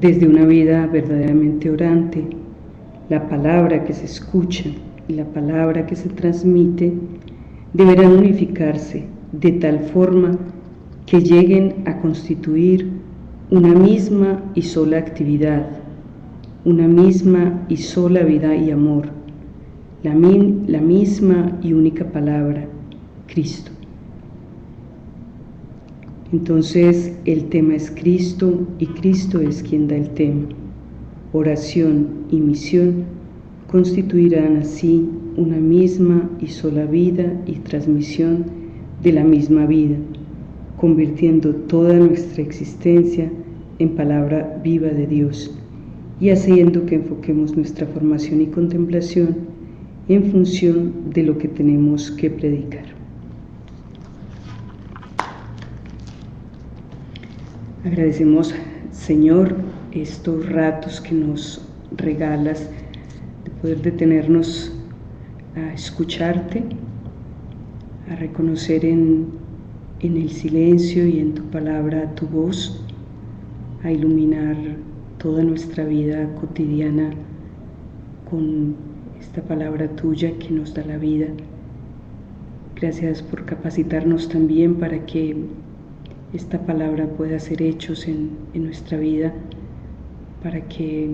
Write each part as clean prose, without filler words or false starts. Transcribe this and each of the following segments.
desde una vida verdaderamente orante. La palabra que se escucha y la palabra que se transmite deberán unificarse de tal forma que lleguen a constituir una misma y sola actividad, una misma y sola vida y amor, la misma y única palabra, Cristo. Entonces el tema es Cristo y Cristo es quien da el tema. Oración y misión constituirán así una misma y sola vida y transmisión de la misma vida, convirtiendo toda nuestra existencia en palabra viva de Dios y haciendo que enfoquemos nuestra formación y contemplación en función de lo que tenemos que predicar. Agradecemos, Señor, estos ratos que nos regalas de poder detenernos a escucharte, a reconocer en el silencio y en tu palabra tu voz, a iluminar toda nuestra vida cotidiana con esta palabra tuya que nos da la vida. Gracias por capacitarnos también para que esta palabra pueda hacer hechos en nuestra vida, para que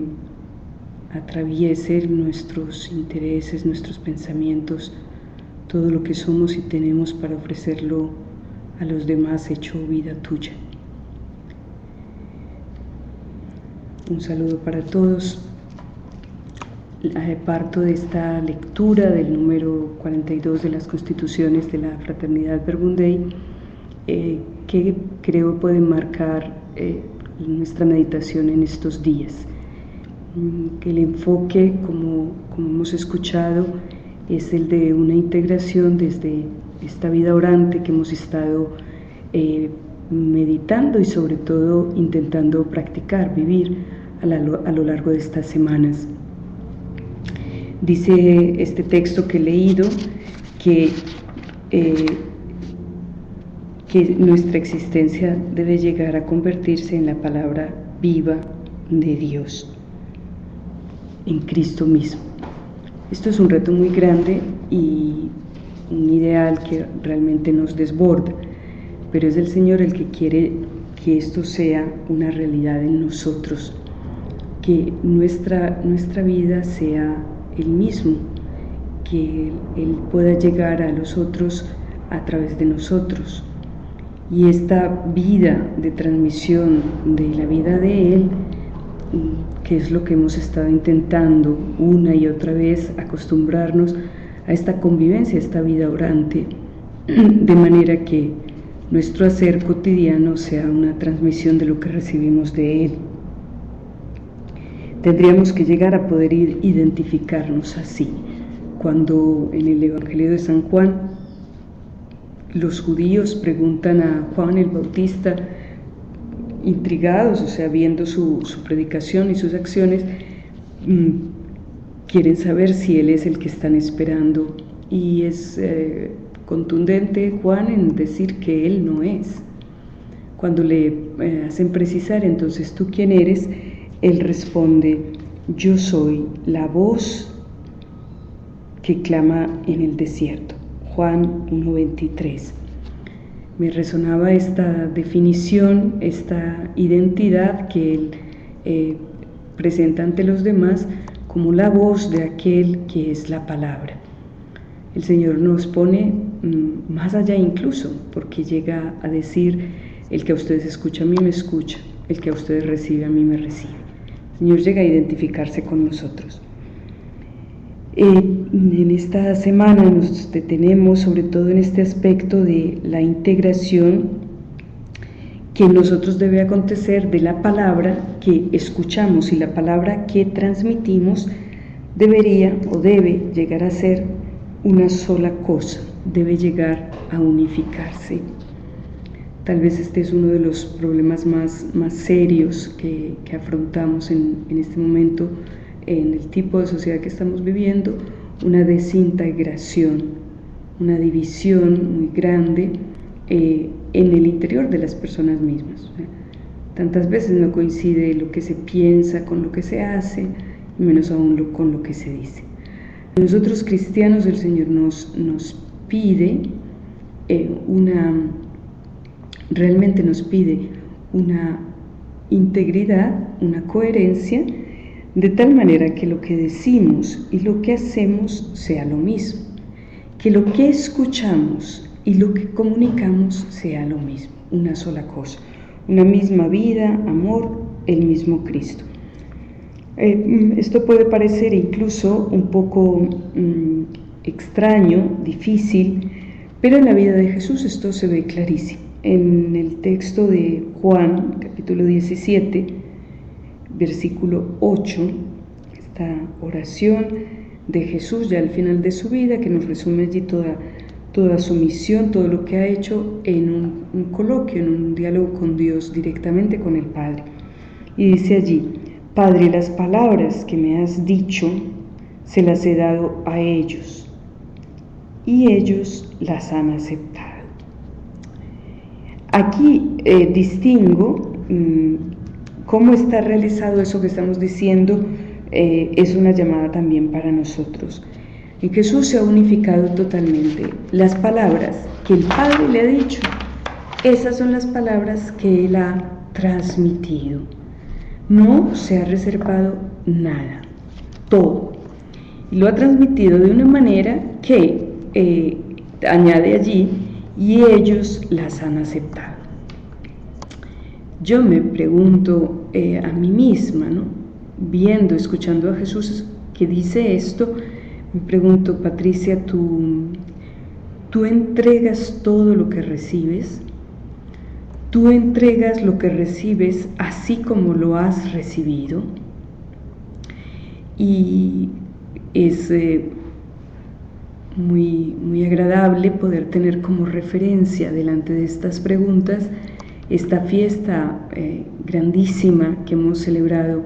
atraviese nuestros intereses, nuestros pensamientos, todo lo que somos y tenemos para ofrecerlo a los demás hecho vida tuya. Un saludo para todos. Parto de esta lectura del número 42 de las Constituciones de la Fraternidad Verbum Dei, que creo puede marcar nuestra meditación en estos días. Que el enfoque, como hemos escuchado, es el de una integración desde esta vida orante que hemos estado meditando y sobre todo intentando practicar, vivir a lo largo de estas semanas. Dice este texto que he leído que nuestra existencia debe llegar a convertirse en la palabra viva de Dios, en Cristo mismo. Esto es un reto muy grande y un ideal que realmente nos desborda, pero es el Señor el que quiere que esto sea una realidad en nosotros, que nuestra vida sea Él mismo, que Él pueda llegar a los otros a través de nosotros. Y esta vida de transmisión de la vida de Él, que es lo que hemos estado intentando una y otra vez, acostumbrarnos a esta convivencia, a esta vida orante, de manera que nuestro hacer cotidiano sea una transmisión de lo que recibimos de Él. Tendríamos que llegar a poder identificarnos así. Cuando en el Evangelio de San Juan los judíos preguntan a Juan el Bautista, intrigados, o sea, viendo su predicación y sus acciones, quieren saber si Él es el que están esperando, y es contundente Juan en decir que Él no es. Cuando le hacen precisar, entonces, ¿tú quién eres?, Él responde: yo soy la voz que clama en el desierto. Juan 1:23. Me resonaba esta definición, esta identidad que Él presenta ante los demás como la voz de aquel que es la palabra. El Señor nos pone más allá incluso, porque llega a decir: el que a ustedes escucha, a mí me escucha; el que a ustedes recibe, a mí me recibe. El Señor llega a identificarse con nosotros. En esta semana nos detenemos sobre todo en este aspecto de la integración que en nosotros debe acontecer de la palabra que escuchamos, y la palabra que transmitimos debería o debe llegar a ser una sola cosa, debe llegar a unificarse. Tal vez este es uno de los problemas más serios que afrontamos en este momento, en el tipo de sociedad que estamos viviendo, una desintegración, una división muy grande en el interior de las personas mismas. Tantas veces no coincide lo que se piensa con lo que se hace, y menos aún con lo que se dice. Nosotros cristianos, el Señor nos pide realmente nos pide una integridad, una coherencia, de tal manera que lo que decimos y lo que hacemos sea lo mismo, que lo que escuchamos y lo que comunicamos sea lo mismo, una sola cosa, una misma vida, amor, el mismo Cristo. Esto puede parecer incluso un poco extraño, difícil, pero en la vida de Jesús esto se ve clarísimo. En el texto de Juan, capítulo 17, versículo 8, esta oración de Jesús ya al final de su vida, que nos resume allí toda su misión, todo lo que ha hecho en un coloquio, en un diálogo con Dios, directamente con el Padre. Y dice allí: Padre, las palabras que me has dicho se las he dado a ellos, y ellos las han aceptado. Aquí distingo cómo está realizado eso que estamos diciendo. Es una llamada también para nosotros. En Jesús se ha unificado totalmente. Las palabras que el Padre le ha dicho, esas son las palabras que Él ha transmitido. No se ha reservado nada, todo. Y lo ha transmitido de una manera que añade allí: y ellos las han aceptado. Yo me pregunto a mí misma, ¿no? Escuchando a Jesús que dice esto, me pregunto: Patricia, ¿tú entregas todo lo que recibes? ¿Tú entregas lo que recibes así como lo has recibido? Y es muy agradable poder tener como referencia delante de estas preguntas esta fiesta grandísima que hemos celebrado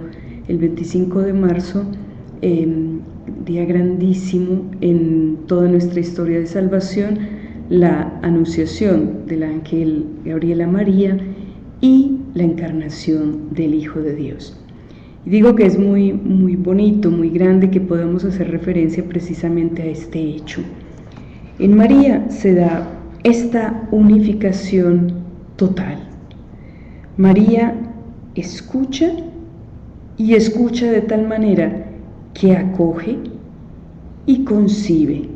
el 25 de marzo, día grandísimo en toda nuestra historia de salvación, la anunciación del ángel Gabriel a María y la encarnación del Hijo de Dios. Y digo que es muy bonito, muy grande que podamos hacer referencia precisamente a este hecho. En María se da esta unificación total. María escucha, y escucha de tal manera que acoge y concibe.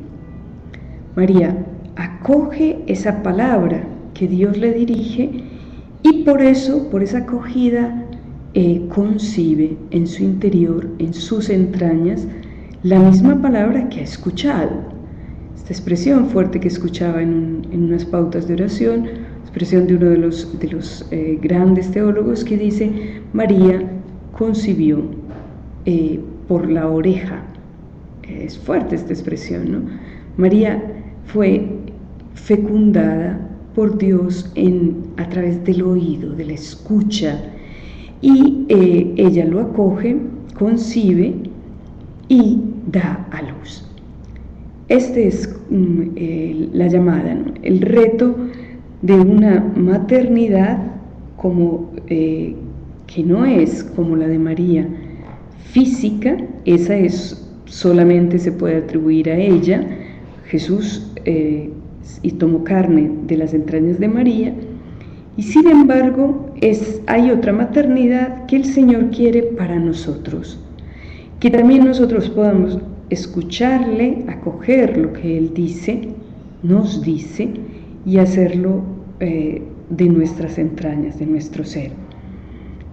María acoge esa palabra que Dios le dirige, y por esa acogida concibe en su interior, en sus entrañas, la misma palabra que ha escuchado. Esta expresión fuerte que escuchaba en unas pautas de oración, expresión de uno de los grandes teólogos, que dice: María concibió por la oreja. Es fuerte esta expresión, ¿no? María fue fecundada por Dios a través del oído, de la escucha, y ella lo acoge, concibe y da a luz. Este es la llamada, ¿no? El reto de una maternidad que no es como la de María física. Esa solamente se puede atribuir a ella. Jesús y tomó carne de las entrañas de María, y sin embargo hay otra maternidad que el Señor quiere para nosotros, que también nosotros podamos escucharle, acoger lo que Él nos dice, y hacerlo de nuestras entrañas, de nuestro ser.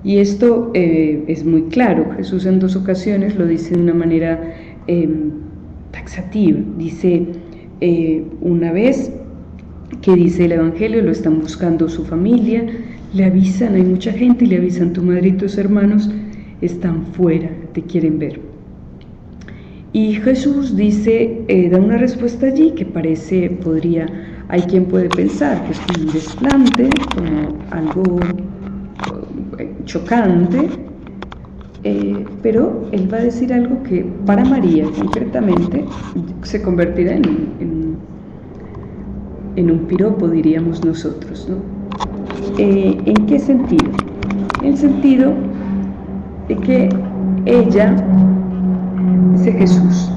Y esto es muy claro. Jesús en 2 ocasiones lo dice de una manera taxativa. Dice una vez que dice el Evangelio, lo están buscando su familia, le avisan, hay mucha gente, y le avisan: tu madre y tus hermanos están fuera, te quieren ver. Y Jesús da una respuesta allí que hay quien puede pensar que es como un desplante, como algo chocante, pero Él va a decir algo que para María concretamente se convertirá en un piropo, diríamos nosotros, ¿no? ¿En qué sentido? en el sentido de que ella, dice Jesús,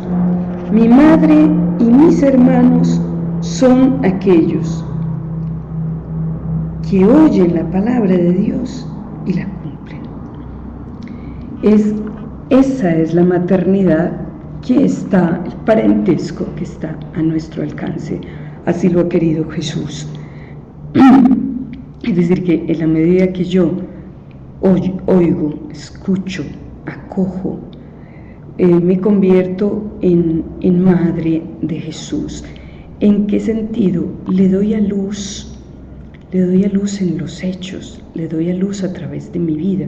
mi madre y mis hermanos son aquellos que oyen la palabra de Dios y la cumplen. Esa es la maternidad que está, el parentesco que está a nuestro alcance. Así lo ha querido Jesús. Es decir, que en la medida que yo oigo, escucho, acojo, me convierto en madre de Jesús. ¿En qué sentido? Le doy a luz en los hechos, le doy a luz a través de mi vida.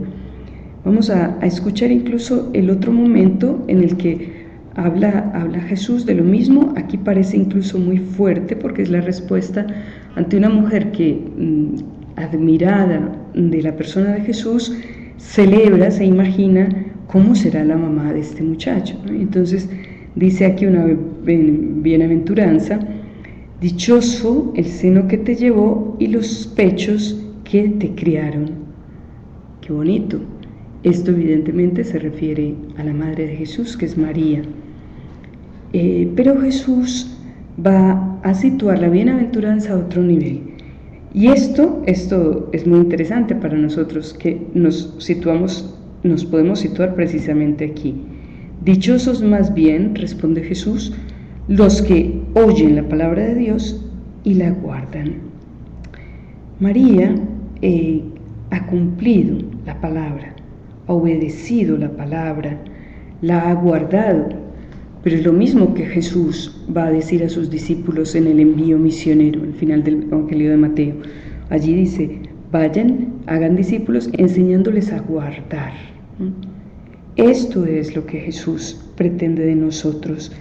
Vamos a escuchar incluso el otro momento en el que habla Jesús de lo mismo. Aquí parece incluso muy fuerte porque es la respuesta ante una mujer que, admirada de la persona de Jesús, celebra, se imagina cómo será la mamá de este muchacho, ¿no? Entonces dice aquí una bienaventuranza: dichoso el seno que te llevó y los pechos que te criaron. Qué bonito. Esto evidentemente se refiere a la madre de Jesús, que es María. Pero Jesús va a situar la bienaventuranza a otro nivel. Y esto es muy interesante para nosotros, que nos podemos situar precisamente aquí. Dichosos más bien, responde Jesús, los que oyen la palabra de Dios y la guardan. María ha cumplido la palabra, ha obedecido la palabra, la ha guardado, pero es lo mismo que Jesús va a decir a sus discípulos en el envío misionero, al final del Evangelio de Mateo. Allí dice: vayan, hagan discípulos, enseñándoles a guardar. Esto es lo que Jesús pretende de nosotros,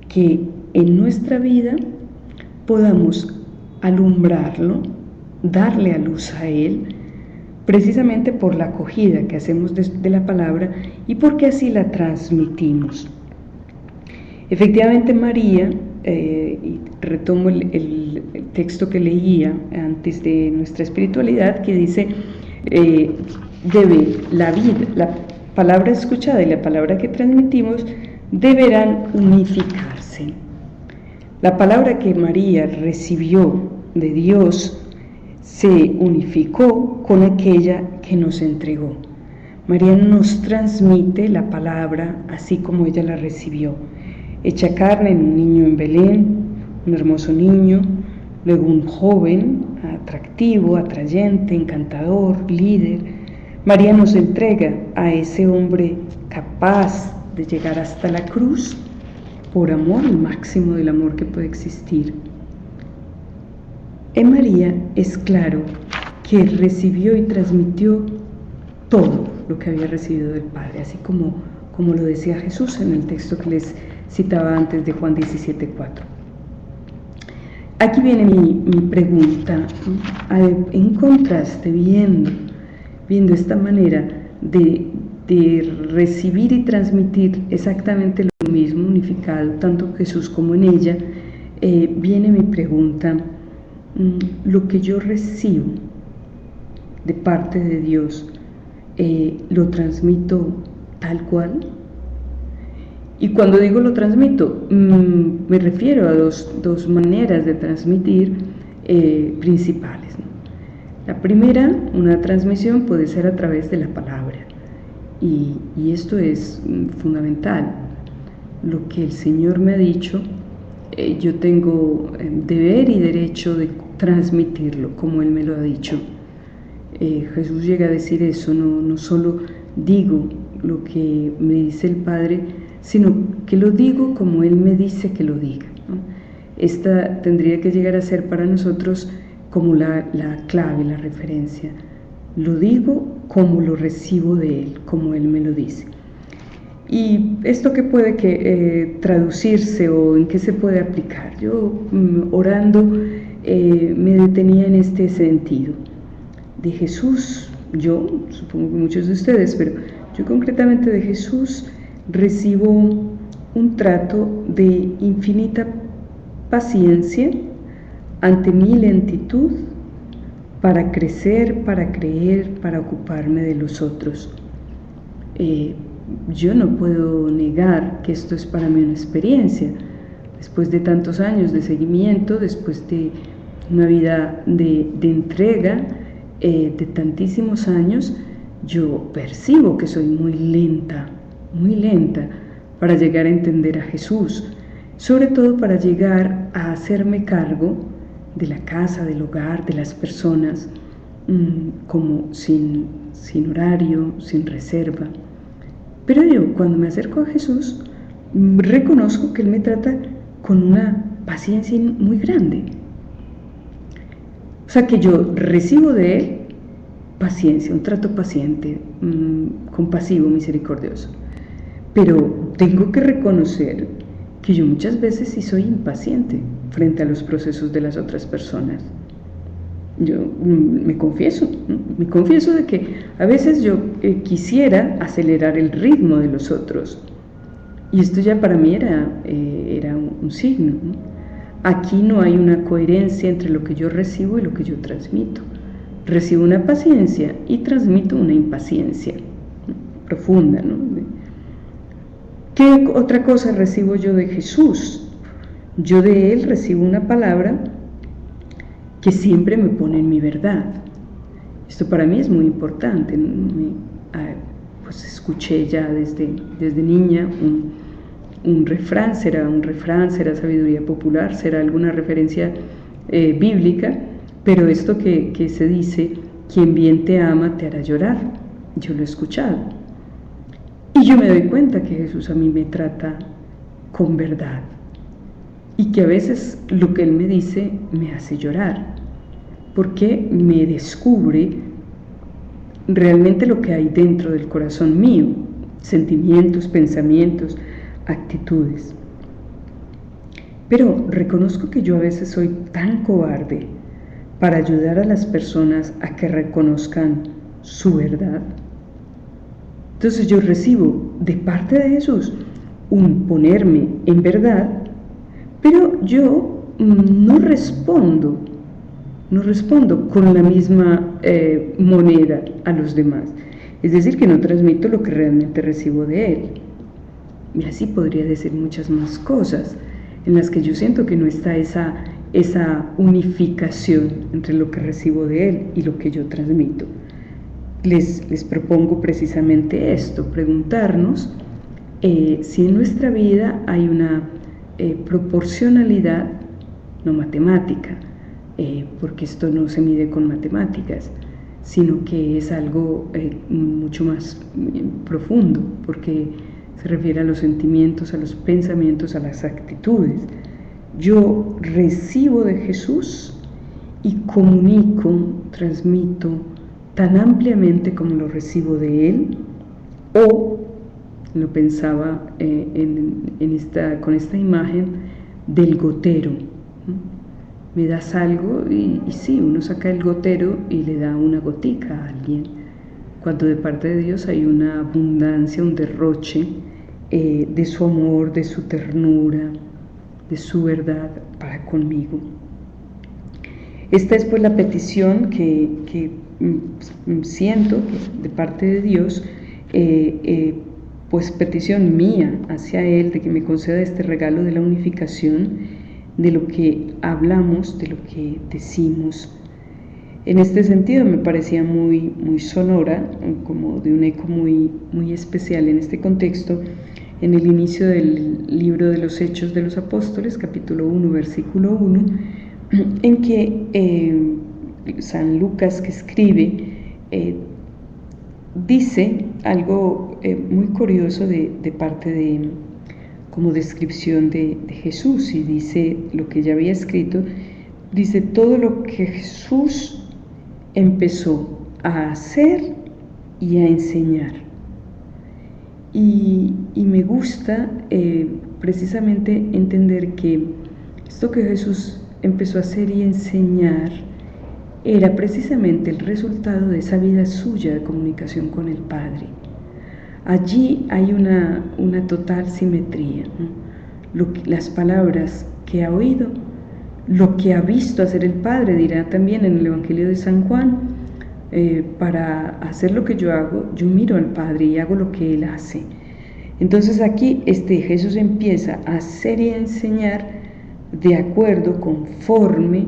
que en nuestra vida podamos alumbrarlo, darle a luz a Él, precisamente por la acogida que hacemos de la palabra y porque así la transmitimos. Efectivamente, María, y retomo el texto que leía antes de nuestra espiritualidad, que dice, la palabra escuchada y la palabra que transmitimos deberán unificarse. La palabra que María recibió de Dios se unificó con aquella que nos entregó. María nos transmite la palabra así como ella la recibió, hecha carne en un niño en Belén, un hermoso niño, luego un joven atractivo, atrayente, encantador, líder. María nos entrega a ese hombre capaz de llegar hasta la cruz por amor, el máximo del amor que puede existir. En María es claro que recibió y transmitió todo lo que había recibido del Padre, así como lo decía Jesús en el texto que les citaba antes de Juan 17:4. Aquí viene mi pregunta, en contraste, viendo esta manera de recibir y transmitir exactamente lo mismo, unificado, tanto Jesús como en ella, viene mi pregunta: lo que yo recibo de parte de Dios, ¿lo transmito tal cual? Y cuando digo lo transmito, me refiero a dos maneras de transmitir principales, ¿no? La primera, una transmisión puede ser a través de la palabra, y esto es fundamental. Lo que el Señor me ha dicho, yo tengo deber y derecho de transmitirlo como Él me lo ha dicho. Jesús llega a decir eso: no solo digo lo que me dice el Padre, sino que lo digo como Él me dice que lo diga, ¿no? Esta tendría que llegar a ser para nosotros como la clave, la referencia. Lo digo como lo recibo de Él, como Él me lo dice. ¿Y esto qué puede traducirse o en qué se puede aplicar? Yo, orando, me detenía en este sentido. De Jesús, yo, supongo que muchos de ustedes, pero yo concretamente de Jesús recibo un trato de infinita paciencia ante mi lentitud para crecer, para creer, para ocuparme de los otros. Yo no puedo negar que esto es para mí una experiencia. Después de tantos años de seguimiento, después de una vida de entrega, de tantísimos años, yo percibo que soy muy lenta para llegar a entender a Jesús, sobre todo para llegar a hacerme cargo de la casa, del hogar, de las personas, como sin horario, sin reserva. Pero yo, cuando me acerco a Jesús, reconozco que Él me trata con una paciencia muy grande. O sea que yo recibo de Él paciencia, un trato paciente, compasivo, misericordioso. Pero tengo que reconocer que yo muchas veces sí soy impaciente frente a los procesos de las otras personas. Yo me confieso de que a veces yo quisiera acelerar el ritmo de los otros. Y esto ya para mí era un signo, ¿no? Aquí no hay una coherencia entre lo que yo recibo y lo que yo transmito. Recibo una paciencia y transmito una impaciencia, ¿no? Profunda, ¿no? ¿Qué otra cosa recibo yo de Jesús? Yo de Él recibo una palabra que siempre me pone en mi verdad. Esto para mí es muy importante. Pues escuché ya desde niña un refrán, será sabiduría popular, será alguna referencia bíblica, pero esto que se dice, quien bien te ama te hará llorar, yo lo he escuchado. Y yo me doy cuenta que Jesús a mí me trata con verdad y que a veces lo que Él me dice me hace llorar, porque me descubre realmente lo que hay dentro del corazón mío, sentimientos, pensamientos, actitudes. Pero reconozco que yo a veces soy tan cobarde para ayudar a las personas a que reconozcan su verdad. Entonces yo recibo de parte de Jesús un ponerme en verdad, pero yo no respondo con la misma moneda a los demás. Es decir, que no transmito lo que realmente recibo de Él. Y así podría decir muchas más cosas en las que yo siento que no está esa unificación entre lo que recibo de Él y lo que yo transmito. Les propongo precisamente esto, preguntarnos si en nuestra vida hay una proporcionalidad, no matemática, porque esto no se mide con matemáticas, sino que es algo mucho más profundo, porque se refiere a los sentimientos, a los pensamientos, a las actitudes. Yo recibo de Jesús y comunico, transmito tan ampliamente como lo recibo de Él, o lo pensaba con esta imagen del gotero, ¿no? Me das algo y sí, uno saca el gotero y le da una gotica a alguien, cuando de parte de Dios hay una abundancia, un derroche de su amor, de su ternura, de su verdad para conmigo. Esta es pues la petición que siento de parte de Dios, pues petición mía hacia Él, de que me conceda este regalo de la unificación, de lo que hablamos, de lo que decimos. En este sentido me parecía muy sonora, como de un eco muy especial en este contexto, en el inicio del libro de los Hechos de los Apóstoles, capítulo 1, versículo 1, en que San Lucas, que escribe, dice algo muy curioso de parte como descripción de Jesús, y dice lo que ya había escrito, dice todo lo que Jesús empezó a hacer y a enseñar. Y me gusta precisamente entender que esto que Jesús empezó a hacer y enseñar era precisamente el resultado de esa vida suya de comunicación con el Padre. Allí hay una total simetría, ¿no? Las palabras que ha oído lo que ha visto hacer el Padre, dirá también en el Evangelio de San Juan. Para hacer lo que yo hago, yo miro al Padre y hago lo que Él hace. Entonces aquí Jesús empieza a hacer y a enseñar de acuerdo, conforme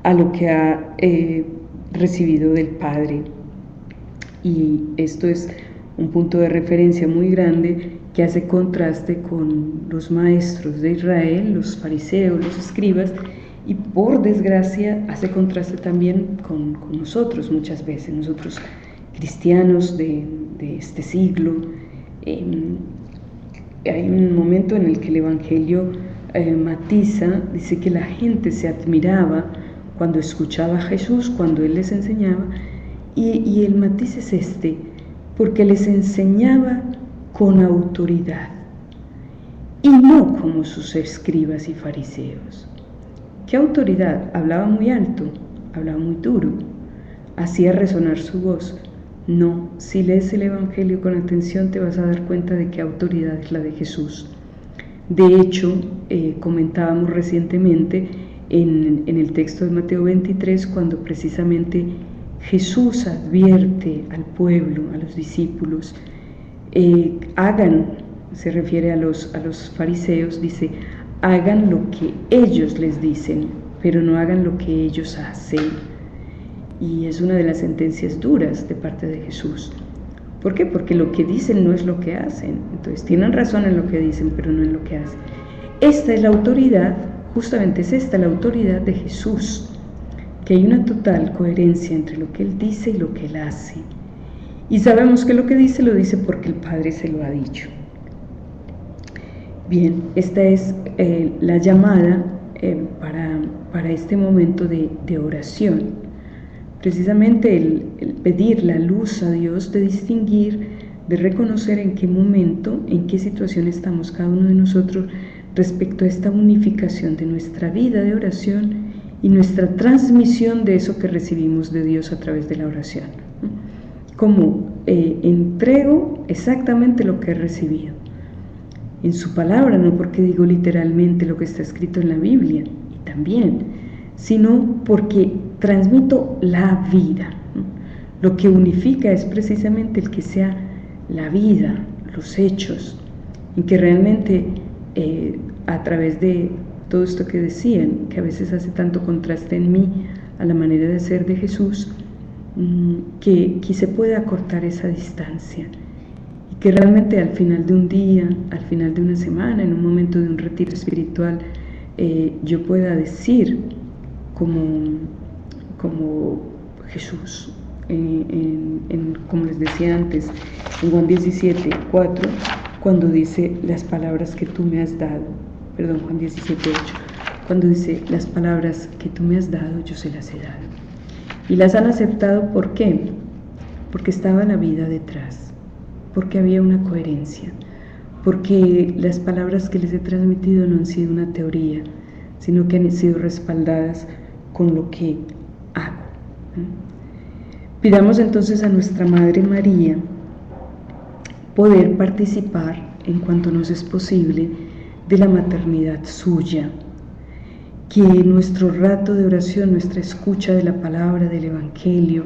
a lo que ha recibido del Padre. Y esto es un punto de referencia muy grande que hace contraste con los maestros de Israel, los fariseos, los escribas, y por desgracia hace contraste también con nosotros muchas veces, nosotros cristianos de este siglo. Hay un momento en el que el Evangelio matiza, dice que la gente se admiraba cuando escuchaba a Jesús, cuando Él les enseñaba, y el matiz es porque les enseñaba con autoridad y no como sus escribas y fariseos. ¿Qué autoridad? Hablaba muy alto, hablaba muy duro, hacía resonar su voz. No, si lees el Evangelio con atención te vas a dar cuenta de qué autoridad es la de Jesús. De hecho, comentábamos recientemente en el texto de Mateo 23, cuando precisamente Jesús advierte al pueblo, a los discípulos, hagan, se refiere a los fariseos, dice, hagan lo que ellos les dicen, pero no hagan lo que ellos hacen. Y es una de las sentencias duras de parte de Jesús. ¿Por qué? Porque lo que dicen no es lo que hacen. Entonces tienen razón en lo que dicen, pero no en lo que hacen. Esta es la autoridad, justamente es esta la autoridad de Jesús, que hay una total coherencia entre lo que Él dice y lo que Él hace. Y sabemos que lo que dice lo dice porque el Padre se lo ha dicho. Bien, esta es la llamada para este momento de oración. Precisamente el pedir la luz a Dios, de distinguir, de reconocer en qué momento, en qué situación estamos cada uno de nosotros respecto a esta unificación de nuestra vida de oración y nuestra transmisión de eso que recibimos de Dios a través de la oración. Como entrego exactamente lo que he recibido en su palabra, no porque digo literalmente lo que está escrito en la Biblia, y también, sino porque transmito la vida. Lo que unifica es precisamente el que sea la vida, los hechos, en que realmente a través de todo esto que decían, que a veces hace tanto contraste en mí a la manera de ser de Jesús, que se pueda acortar esa distancia y que realmente al final de un día, al final de una semana, en un momento de un retiro espiritual, yo pueda decir como Jesús, como les decía antes, en Juan 17:4, cuando dice las palabras que tú me has dado, Juan 17:8, cuando dice las palabras que tú me has dado, yo se las he dado. Y las han aceptado, ¿por qué? Porque estaba la vida detrás, porque había una coherencia, porque las palabras que les he transmitido no han sido una teoría, sino que han sido respaldadas con lo que hago. Pidamos entonces a nuestra Madre María poder participar, en cuanto nos es posible, de la maternidad suya, que nuestro rato de oración, nuestra escucha de la palabra, del Evangelio,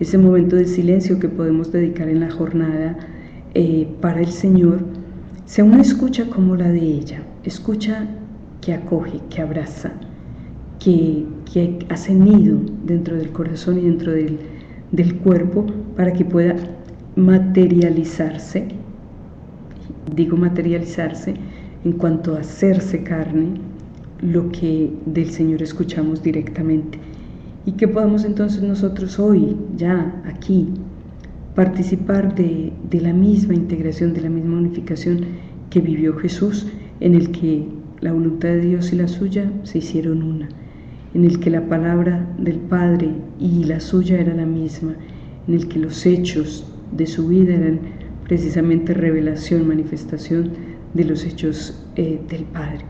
ese momento de silencio que podemos dedicar en la jornada para el Señor, sea una escucha como la de ella, escucha que acoge, que abraza, que hace nido dentro del corazón y dentro del cuerpo para que pueda materializarse, digo materializarse en cuanto a hacerse carne, lo que del Señor escuchamos directamente, y que podamos entonces nosotros hoy, ya aquí, participar de la misma integración, de la misma unificación que vivió Jesús, en el que la voluntad de Dios y la suya se hicieron una, en el que la palabra del Padre y la suya era la misma, en el que los hechos de su vida eran precisamente revelación, manifestación de los hechos del Padre.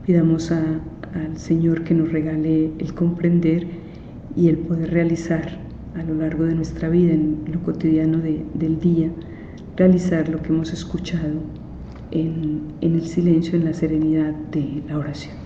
Pidamos al Señor que nos regale el comprender y el poder realizar a lo largo de nuestra vida, en lo cotidiano del día, realizar lo que hemos escuchado en el silencio, en la serenidad de la oración.